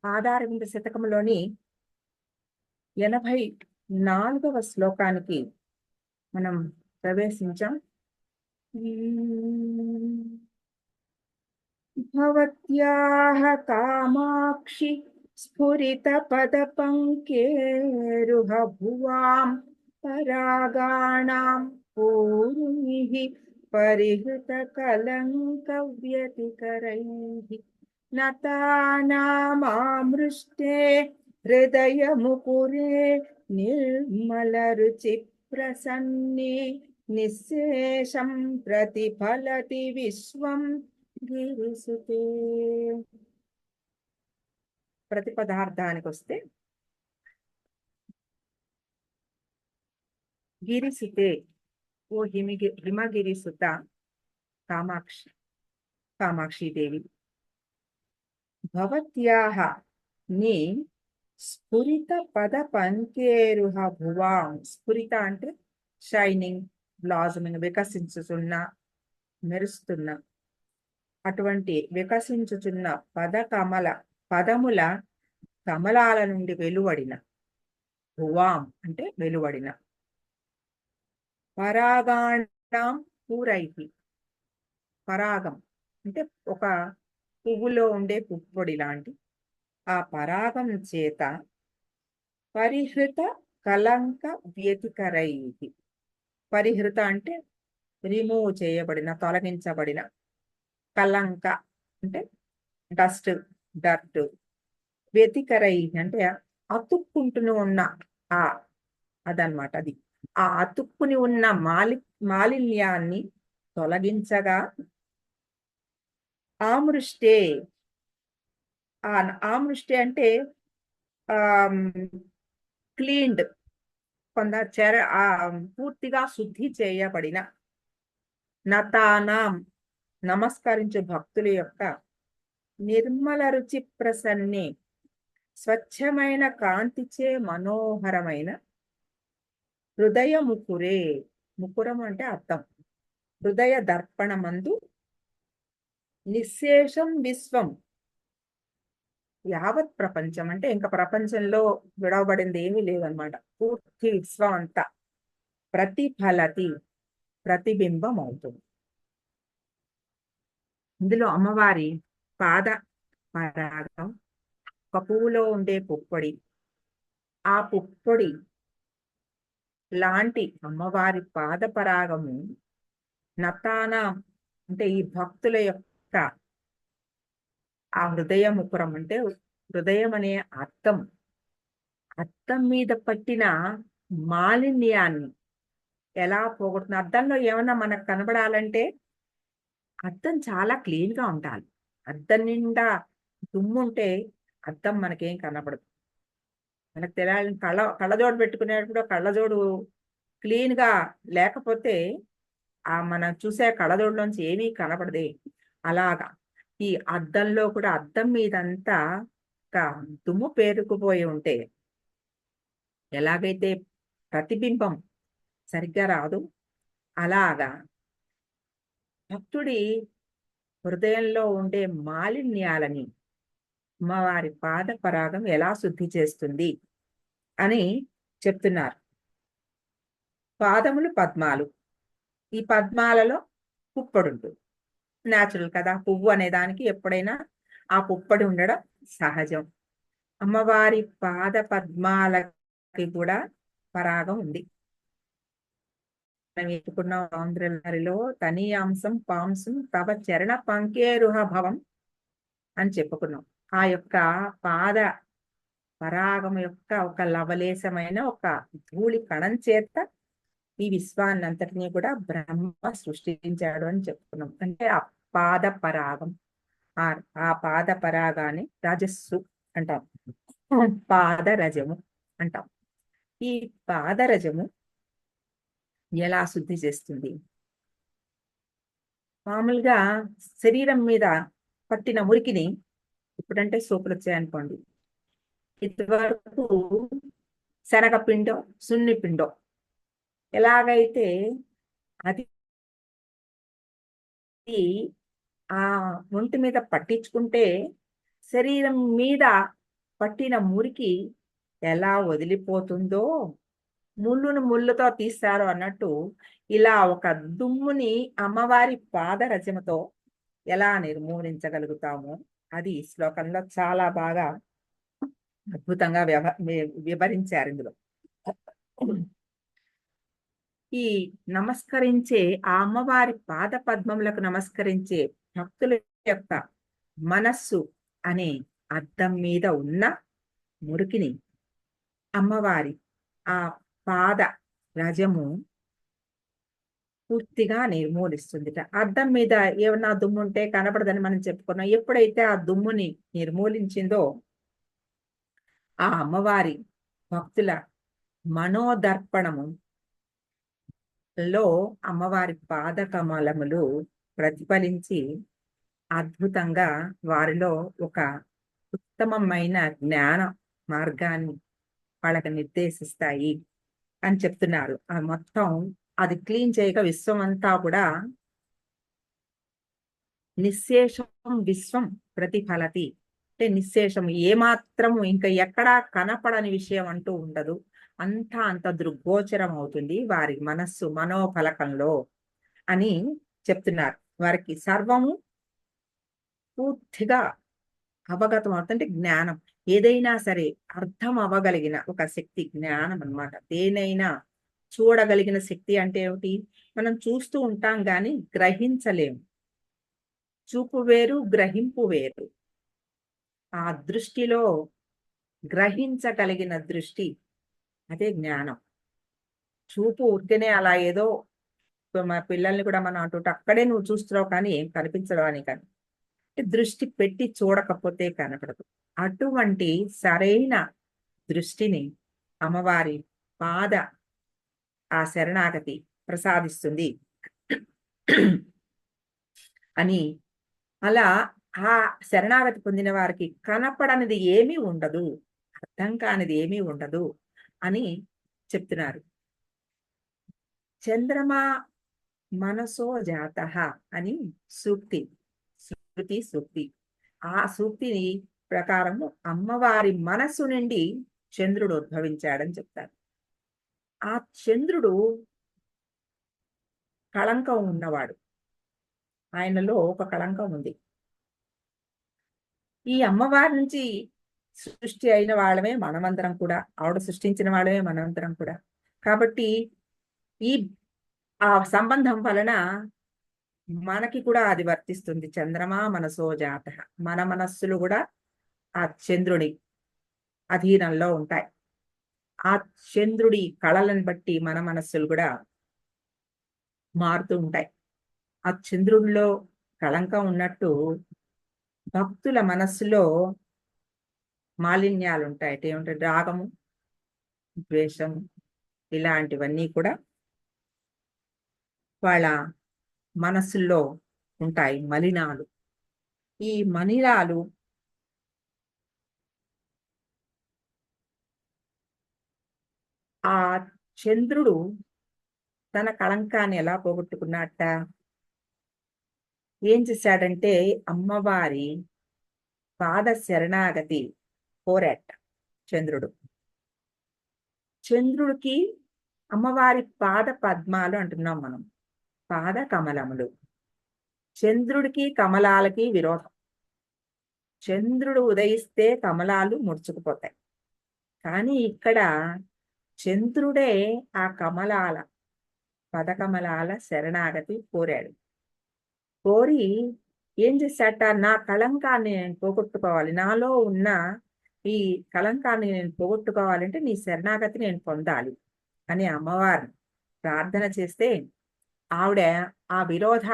ఆధారవింద శతకంలోని 84వ శ్లోకానికి మనం ప్రవేశించాం. భవత్యాః కామాక్షి స్ఫురిత పద పంకేరుహ భువాం పరాగాణాం పూర్ణిః పరిహృత కలంక వ్యతికరైః నతానామామృష్టే హృదయ ముకురే నిర్మల రుచి ప్రసన్నే నిశ్శేషం ప్రతిఫలతి విశ్వం గిరిసుతే. ప్రతిపదార్థానికి వస్తే గిరిసుతే, ఓ హిమగిరిసుత కామాక్షిదేవి, భవత్యాః నీ స్ఫురిత పద పంకేరుహ భువాం. స్ఫురిత అంటే షైనింగ్, బ్లాజమింగ్, వికసించుచున్న, మెరుస్తున్న, అటువంటి వికసించుచున్న పదముల కమలాల నుండి వెలువడిన, భువాం అంటే వెలువడిన, పరాగాణాం పూరైహి, పరాగం అంటే ఒక పువ్వులో ఉండే పుప్పొడి లాంటి ఆ పరాగం చేత పరిహృత కలంక వ్యతికరైహి. పరిహృత అంటే రిమూవ్ చేయబడిన, తొలగించబడిన, కలంక అంటే డస్ట్, డర్ట్, వ్యతికరైహి అంటే అతుక్కుంటూనే ఉన్న అదనమాట. అది ఆ అతుక్కుని ఉన్న మాలిన్యాన్ని తొలగించగా ఆమృష్టే, ఆమృష్టే అంటే క్లీన్డ్, పూర్తిగా శుద్ధి చేయబడిన, నతానాం నమస్కరించు భక్తుల యొక్క నిర్మల రుచి ప్రసన్నే స్వచ్ఛమైన కాంతిచే మనోహరమైన హృదయ ముకురే, ముకురం అంటే అర్థం, హృదయ దర్పణమందు నిశ్శేషం విశ్వం, యావత్ ప్రపంచం అంటే ఇంకా ప్రపంచంలో విడవబడింది ఏమీ లేదనమాట, పూర్తి విశ్వం అంతా ప్రతిఫలతి ప్రతిబింబం అవుతుంది. ఇందులో అమ్మవారి పాద పరాగం, ఒక పువ్వులో ఉండే పుప్పొడి, ఆ పుప్పొడి లాంటి అమ్మవారి పాద పరాగము నతాన అంటే ఈ భక్తుల యొక్క ఆ హృదయ ముకురం అంటే హృదయం అనే అద్దం మీద పట్టిన మాలిన్యాన్ని ఎలా పోగొడుతుంది. అద్దంలో ఏమన్నా మనకు కనబడాలంటే అద్దం చాలా క్లీన్ గా ఉండాలి. అద్దం నిండా దుమ్ము ఉంటే అద్దం మనకేం కనబడదు. మనకు తెలియాలని కళ్ళజోడు పెట్టుకునేటప్పుడు కళ్ళజోడు క్లీన్ గా లేకపోతే మనం చూసే కళ్ళజోడులోంచి ఏమీ కనబడదే. అలాగా ఈ అద్దంలో కూడా అద్దం మీదంతా దుమ్ము పేరుకుపోయి ఉంటే ఎలాగైతే ప్రతిబింబం సరిగ్గా రాదు, అలాగా భక్తుడి హృదయంలో ఉండే మాలిన్యాలని అమ్మవారి పాద పరాగం ఎలా శుద్ధి చేస్తుంది అని చెప్తున్నారు. పాదములు పద్మాలు, ఈ పద్మాలలో పుప్పొడి ఉంటుంది. న్యాచురల్ కదా, పువ్వు అనే దానికి ఎప్పుడైనా ఆ పుప్పొడి ఉండడం సహజం. అమ్మవారి పాద పద్మాలకి కూడా పరాగం ఉంది. మనం ఎత్తుకున్న ఆంధ్రలో తనీయాంశం పాంసం తవ చరణ పంకేరుహ భవం అని చెప్పుకున్నాం. ఆ యొక్క పాద పరాగం యొక్క ఒక లవలేశమైన ఒక ధూళి కణం చేత ఈ విశ్వాన్ని అంతటినీ కూడా బ్రహ్మ సృష్టించాడు అని చెప్పుకున్నాం. అంటే ఆ పాద పరాగం, ఆ పాద పరాగాన్ని రజస్సు అంటాం, పాదరజము అంటాం. ఈ పాదరజము ఎలా శుద్ధి చేస్తుంది? మామూలుగా శరీరం మీద పట్టిన మురికిని, ఇప్పుడంటే సోపులు వచ్చాయనుకోండి, ఇదివరకు శనగపిండో సున్నిపిండో ఎలాగైతే అది ఆ ఒంటి మీద పట్టించుకుంటే శరీరం మీద పట్టిన మురికి ఎలా వదిలిపోతుందో, ముళ్ళును ముళ్ళుతో తీస్తారు అన్నట్టు, ఇలా ఒక దుమ్ముని అమ్మవారి పాదరజముతో ఎలా నిర్మూలించగలుగుతామో అది ఈ శ్లోకంలో చాలా బాగా అద్భుతంగా వివరించారు ఇందులో. ఈ నమస్కరించే ఆ అమ్మవారి పాద పద్మములకు నమస్కరించే భక్తుల యొక్క మనస్సు అనే అద్దం మీద ఉన్న మురికిని అమ్మవారి ఆ పాద రజము పూర్తిగా నిర్మూలిస్తుందిట. అద్దం మీద ఏమన్నా దుమ్ము ఉంటే కనపడదని మనం చెప్పుకున్నాం. ఎప్పుడైతే ఆ దుమ్ముని నిర్మూలించిందో ఆ అమ్మవారి భక్తుల మనోదర్పణము లో అమ్మవారి పాద కమలములు ప్రతిఫలించి అద్భుతంగా వారిలో ఒక ఉత్తమమైన జ్ఞాన మార్గాన్ని వాళ్ళకి నిర్దేశిస్తాయి అని చెప్తున్నారు. ఆ మొత్తం అది క్లీన్ చేయగా విశ్వం అంతా కూడా నిశ్శేషం విశ్వం ప్రతిఫలతి అంటే నిశ్శేషం ఏమాత్రము ఇంకా ఎక్కడా కనపడని విషయం అంటూ ఉండదు. అంత దృగ్గోచరం అవుతుంది వారి మనస్సు మనోఫలకంలో అని చెప్తున్నారు. వారికి సర్వము పూర్తిగా అవగతం అవుతుంటే జ్ఞానం, ఏదైనా సరే అర్థం అవ్వగలిగిన ఒక శక్తి జ్ఞానం అన్నమాట. దేనైనా చూడగలిగిన శక్తి అంటే ఏమిటి? మనం చూస్తూ ఉంటాం కానీ గ్రహించలేము. చూపు వేరు, గ్రహింపు వేరు. ఆ దృష్టిలో గ్రహించగలిగిన దృష్టి అదే జ్ఞానం. చూపు ఉరికనే అలా ఏదో మా పిల్లల్ని కూడా మనం అంటుంటే అక్కడే నువ్వు చూస్తున్నావు కానీ ఏం కనిపించడం అని, కానీ దృష్టి పెట్టి చూడకపోతే కనపడదు. అటువంటి సరైన దృష్టిని అమ్మవారి పాద ఆ శరణాగతి ప్రసాదిస్తుంది అని. అలా ఆ శరణాగతి పొందిన వారికి కనపడనిది ఏమీ ఉండదు, అర్థం కానిది ఏమీ ఉండదు అని చెప్తున్నారు. చంద్రమా మనసో జాత అని సూక్తి, శృతి సూక్తి. ఆ సూక్తిని ప్రకారము అమ్మవారి మనస్సు నుండి చంద్రుడు ఉద్భవించాడని చెప్తారు. ఆ చంద్రుడు కళంకం ఉన్నవాడు, ఆయనలో ఒక కళంకం ఉంది. ఈ అమ్మవారి నుంచి సృష్టి అయిన వాళ్ళమే మనమందరం కూడా, ఆవిడ సృష్టించిన వాళ్ళమే మనమందరం కూడా. కాబట్టి ఈ ఆ సంబంధం వలన మనకి కూడా అది వర్తిస్తుంది. చంద్రమా మనసో జాత, మన మనస్సులు కూడా ఆ చంద్రుడి అధీనంలో ఉంటాయి. ఆ చంద్రుడి కళలను బట్టి మన మనస్సులు కూడా మారుతూ ఉంటాయి. ఆ చంద్రుడిలో కళంకం ఉన్నట్టు భక్తుల మనస్సులో మాలిన్యాలు ఉంటాయి. ఏమంటే రాగము, ద్వేషము, ఇలాంటివన్నీ కూడా వాళ్ళ మనస్సుల్లో ఉంటాయి, మలినాలు. ఈ మలినాలు ఆ చంద్రుడు తన కళంకాన్ని ఎలా పోగొట్టుకున్నట్ట, ఏం చేశాడంటే అమ్మవారి పాద శరణాగతి కోరాట చంద్రుడు. చంద్రుడికి అమ్మవారి పాద పద్మాలు అంటున్నాం మనం, పాద కమలములు. చంద్రుడికి కమలాలకి విరోధం. చంద్రుడు ఉదయిస్తే కమలాలు ముడుచుకుపోతాయి. కానీ ఇక్కడ చంద్రుడే ఆ కమలాల పదకమలాల శరణాగతి కోరాడు. కోరి ఏం చేశాట, నా కళంకాన్ని నేను పోగొట్టుకోవాలి, నాలో ఉన్న ఈ కళంకాన్ని నేను పోగొట్టుకోవాలంటే నీ శరణాగతి నేను పొందాలి అని అమ్మవారిని ప్రార్థన చేస్తే ఆవిడ ఆ విరోధ,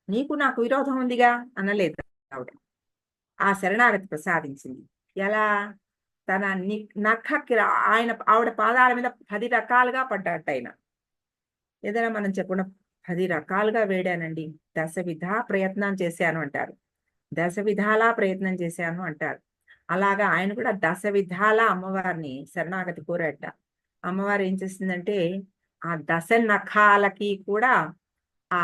నీకు నాకు విరోధం ఉందిగా అనలేదు. ఆవిడ ఆ శరణాగతి ప్రసాదించింది. ఎలా? తన నఖకి ఆవిడ పాదాల మీద 10 రకాలుగా పడ్డాట ఆయన. ఏదైనా మనం చెప్పకుండా 10 రకాలుగా వేడానండి, దశ విధా ప్రయత్నం చేశాను అంటారు, దశ విధాలా ప్రయత్నం చేశాను అంటారు. అలాగా ఆయన కూడా దశ విధాల అమ్మవారిని శరణాగతి కోరాట. అమ్మవారు ఏం చేసిందంటే ఆ దశ నఖాలకి కూడా ఆ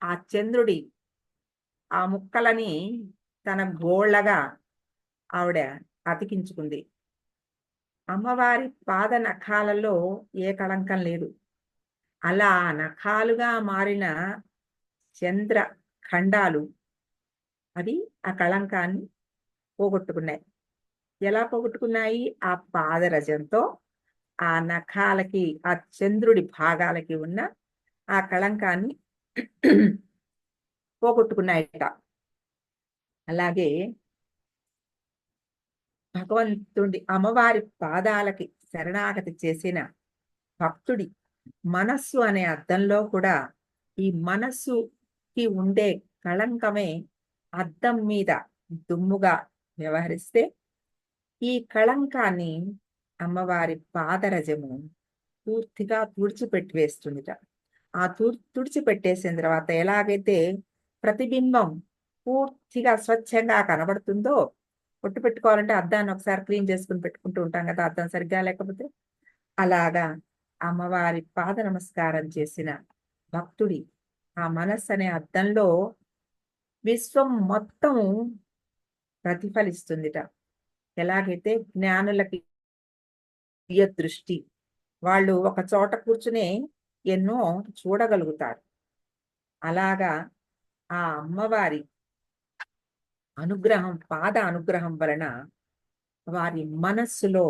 ఆ చంద్రుడి ఆ ముక్కలని తన గోళ్ళగా ఆవిడ అతికించుకుంది. అమ్మవారి పాద నఖాలలో ఏ కళంకం లేదు. అలా నఖాలుగా మారిన చంద్ర ఖండాలు అవి ఆ కళంకాన్ని పోగొట్టుకున్నాయి. ఎలా పోగొట్టుకున్నాయి? ఆ పాదరజంతో ఆ నఖాలకి, ఆ చంద్రుడి భాగాలకి ఉన్న ఆ కళంకాన్ని పోగొట్టుకున్నాయట. అలాగే భగవంతుడి అమ్మవారి పాదాలకి శరణాగతి చేసిన భక్తుడి మనస్సు అనే అద్దంలో కూడా ఈ మనస్సుకి ఉండే కళంకమే అద్దం మీద దుమ్ముగా వ్యవహరిస్తే ఈ కళంకాన్ని అమ్మవారి పాదరజము పూర్తిగా తుడిచిపెట్టి వేస్తుందిట. ఆ తుడిచిపెట్టేసిన తర్వాత ఎలాగైతే ప్రతిబింబం పూర్తిగా స్వచ్ఛంగా కనబడుతుందో, పొట్టు పెట్టుకోవాలంటే అద్దాన్ని ఒకసారి క్లీన్ చేసుకుని పెట్టుకుంటూ ఉంటాం కదా, అద్దం సరిగ్గా లేకపోతే. అలాగా అమ్మవారి పాద నమస్కారం చేసిన భక్తుడి ఆ మనస్సు అనే అద్దంలో విశ్వం మొత్తం ప్రతిఫలిస్తుందిట. ఎలాగైతే జ్ఞానులకి దృష్టి, వాళ్ళు ఒక చోట కూర్చునే ఎన్నో చూడగలుగుతారు. అలాగా ఆ అమ్మవారి అనుగ్రహం, పాద అనుగ్రహం వలన వారి మనస్సులో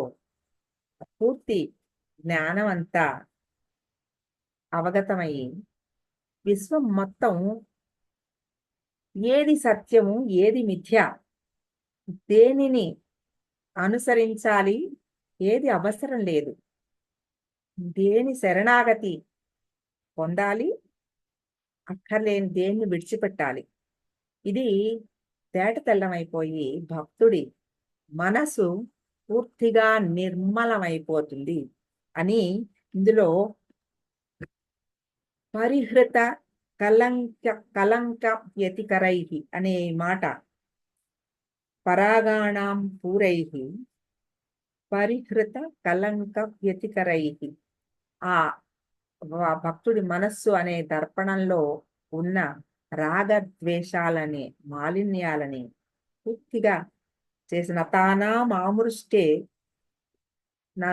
పూర్తి జ్ఞానం అంతా అవగతమయ్యి విశ్వం మొత్తం ఏది సత్యము, ఏది మిథ్య, దేనిని అనుసరించాలి, ఏది అవసరం లేదు, దేని శరణాగతి పొందాలి, అక్కర్లేని దేన్ని విడిచిపెట్టాలి, ఇది తేటతెల్లమైపోయి భక్తుడి మనసు పూర్తిగా నిర్మలమైపోతుంది అని ఇందులో పరిహృత కలంక వ్యతికరై అనే మాట, పరాగాణం పూరై పరిహృత కలంక వ్యతికరై, ఆ భక్తుడి మనస్సు అనే దర్పణంలో ఉన్న రాగద్వేషాలని, మాలిన్యాలని పూర్తిగా చేసిన తానా మామృష్టే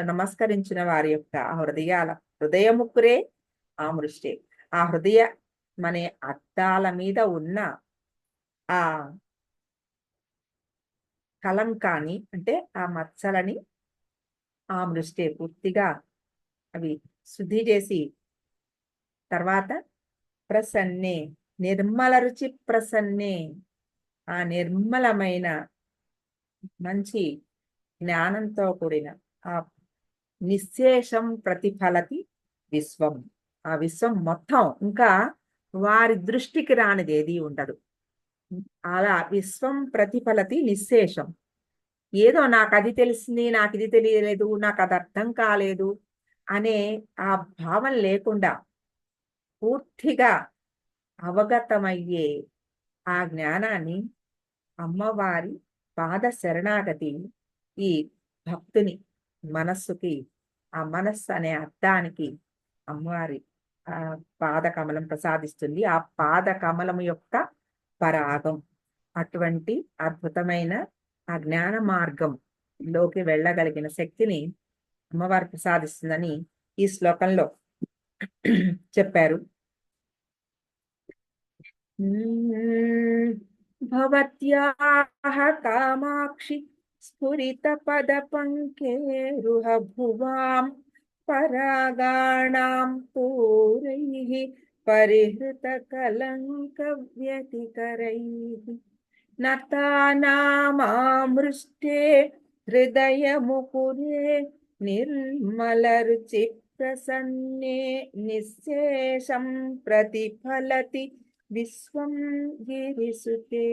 నమస్కరించిన వారి యొక్క హృదయముక్కురే ఆమృష్టే. ఆ హృదయ అనే అద్దాల మీద ఉన్న ఆ కలంకాన్ని, అంటే ఆ మచ్చలని ఆమృష్టే పూర్తిగా అవి శుద్ధి చేసి తర్వాత ప్రసన్నే, నిర్మల రుచి ప్రసన్నే, ఆ నిర్మలమైన మంచి జ్ఞానంతో కూడిన ఆ నిశ్శేషం ప్రతిఫలతి విశ్వం, ఆ విశ్వం మొత్తం ఇంకా వారి దృష్టికి రానిది ఏది ఉండదు. అలా విశ్వం ప్రతిఫలతి నిశ్శేషం. ఏదో నాకు అది తెలిసింది, నాకు ఇది తెలియలేదు, నాకు అది అర్థం కాలేదు అనే ఆ భావం లేకుండా పూర్తిగా అవగతమయ్యే ఆ జ్ఞానాన్ని అమ్మవారి పాద శరణాగతి ఈ భక్తుని మనస్సుకి, ఆ మనస్సు అనే అర్థానికి అమ్మవారి ఆ పాద కమలం ప్రసాదిస్తుంది. ఆ పాద కమలం యొక్క పరాగం, అటువంటి అద్భుతమైన ఆ జ్ఞాన మార్గంలోకి వెళ్ళగలిగిన శక్తిని అమ్మవారు ప్రసాదిస్తుందని ఈ శ్లోకంలో చెప్పారు. భవత్యాః కామాక్షి స్ఫురిత పద పంకేరుహ భువాం పరాగాణాం పూరైః పరిహృత కలంక వ్యతికరైః నతానామామృష్టే హృదయముకురే నిర్మల రుచి ప్రసన్నే నిశ్శేషం ప్రతిఫలతి విశ్వం గిరిసుతే.